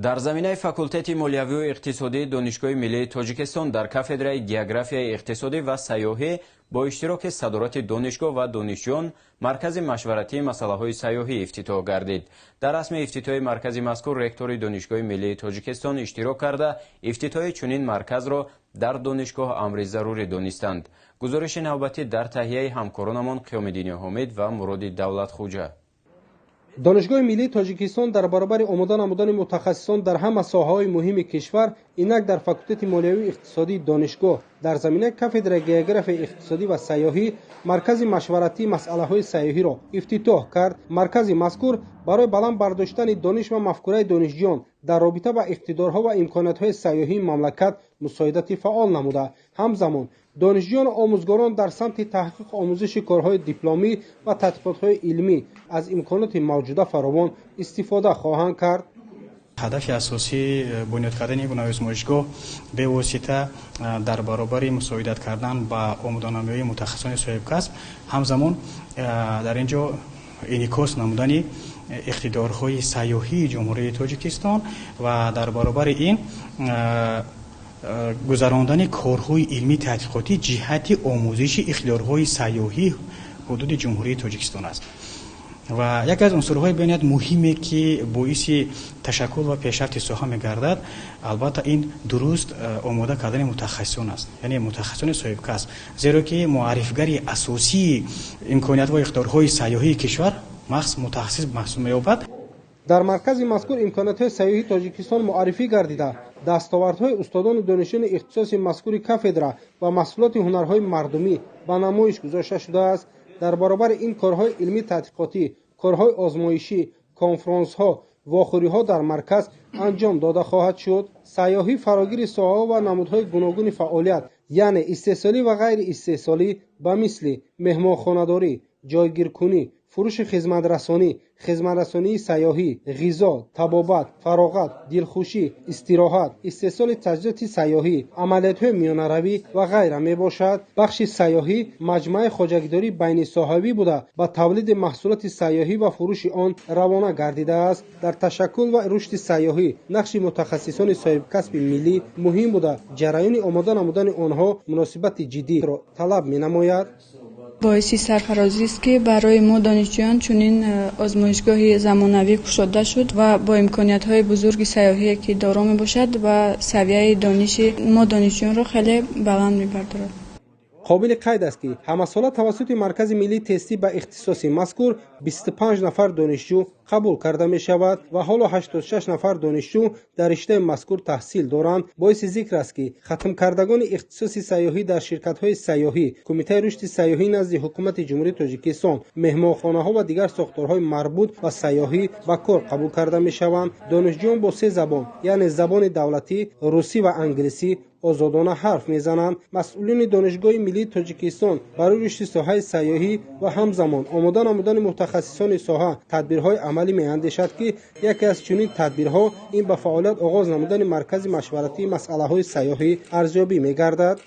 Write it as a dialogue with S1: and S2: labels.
S1: дар заминаи факултети молиявию иқтисодии донишгоҳи миллии тоҷикистон дар кафедраи географияи иқтисодӣ ва сайёҳӣ бо иштироки садорати донишгоҳ ва донишҷӯён маркази машваратии масъалаҳои сайёҳӣ ифтитоҳ гардид. Дар расми ифтитоҳи маркази мазкур ректори донишгоҳи миллии тоҷикистон иштирок карда, ифтитоҳи чунин марказро дар донишгоҳ амри зарурӣ донистанд. гузориши навбатӣ дар таҳияи ҳамкоронамон Қиёмиддин Ҳомид ва Муроди Давлатхӯҷа.
S2: донишгоҳи миллии тоҷикистон дар баробари омода намудани мутахассисон дар ҳама соҳаҳои муҳими кишвар, инак дар факултети молиявии иқтисодии донишгоҳ дар заминаи кафедраи географияи иқтисодӣ ва сайёҳӣ маркази машваратии масъалаҳои сайёҳиро ифтитоҳ кард. маркази мазкур барои баланд бардоштани дониш ва мафкураи донишҷӯён дар робита ба иқтидорҳо ва имкониятҳои сайёҳии мамлакат мусоидати фаъол намуда, ҳамзамон донишҷӯён омӯзгорон дар самти таҳқиқ омӯзиши корҳои дипломӣ ва тадқиқотҳои илмӣ аз имконоти мавҷуда фаровон истифода хоҳанд кард.
S3: ҳадафи асосии бунёд кардани бунавозмоишгоҳ бевосита дар баробари мусоидат кардан ба омоданамоии мутахассисони соҳибкасб, ҳамзамон дар ин ҷо инъикос намудани иқтидорҳои сайёҳии ҷумҳурии тоҷикистон ва дар баробари ин гузарондани корҳои илмии тадқиқотӣ ҷиҳати омӯзиши иқтидорҳои сайёҳии ҳудуди ҷумҳурии тоҷикистон аст. ва яке аз унсурҳои бениҳоят муҳиме ки боиси ташаккул ва пешрафти соҳа мегардад, албатта ин дуруст омода кардани мутахассисон аст, яъне мутахассисони соҳибкасб, зеро ки муаррифгари асосии имконият ва иқтидорҳои сайёҳии кишвар махс мутахассис маҳсуб меёбад.
S2: дар маркази мазкур имкониятҳои сайёҳии тоҷикистон муаррифӣ гардида, дастовардҳои устодону донишҷӯёни ихтисоси мазкури кафедра ва маҳсулоти ҳунарҳои мардумӣ ба намоиш гузошта шудааст. дар баробари ин корҳои илмӣ тадқиқотӣ, корҳои озмоишӣ, конфронсҳо, вохӯриҳо дар марказ анҷом дода хоҳад шуд. сайёҳӣ фарогири соҳаҳо ва намудҳои гуногуни фаъолият, яъне истеҳсолӣ ва ғайри истеҳсолӣ ба мисли меҳмонхонадорӣ, ҷойгиркунӣ, фурӯши хизматрасонӣ, хизматрасонии сайёҳӣ, ғизо, табобат, фароғат, дилхушӣ, истироҳат, истеҳсоли таҷҳизоти сайёҳӣ, амалиятҳои миёнаравӣ ва ғайра мебошад. бахши сайёҳӣ маҷмӯаи хоҷагидории байнисоҳавӣ буда ба тавлиди маҳсулоти сайёҳӣ ва фурӯши он равона гардидааст. дар ташаккул ва рушди сайёҳӣ нақши мутахассисони соҳибкасби миллӣ муҳим буда ҷараёни омода намудани онҳо муносибати ҷиддиро талаб менамояд.
S4: боиси сарфарозист ки барои мо донишҷӯён чунин озмоишгоҳи замонавӣ кушода шуд ва бо имкониятҳои бузурги сайёҳие ки доро мебошад ва савияи дониши мо донишҷӯёнро хеле баланд мебардорад.
S2: қобили қайд аст ки ҳамасола тавассути маркази миллии тестӣ ба ихтисоси мазкур 25 нафар донишҷӯ қабул карда мешавад ва ҳоло 86 нафар донишҷӯ дар риштаи мазкур таҳсил доранд. боиси зикр аст ки хатмкардагони ихтисоси сайёҳӣ дар ширкатҳои сайёҳӣ, кумитаи рушди сайёҳӣ назди ҳукумати ҷумҳурии Тоҷикистон, меҳмонхонаҳо ва дигар сохторҳои марбут ба сайёҳӣ ба кор қабул карда мешаванд. донишҷӯён бо 3 забон, яъне забони давлатӣ, русӣ ва англисӣ озодона ҳарф мезананд. масъулини донишгоҳи миллии тоҷикистон барои рушди соҳаи сайёҳӣ ва ҳамзамон омода намудани мутахассисони соҳа тадбирҳои амалӣ меандешад ки яке аз чунин тадбирҳо ин ба фаъолият оғоз намудани маркази машваратии масъалаҳои сайёҳӣ арзёбӣ мегардад.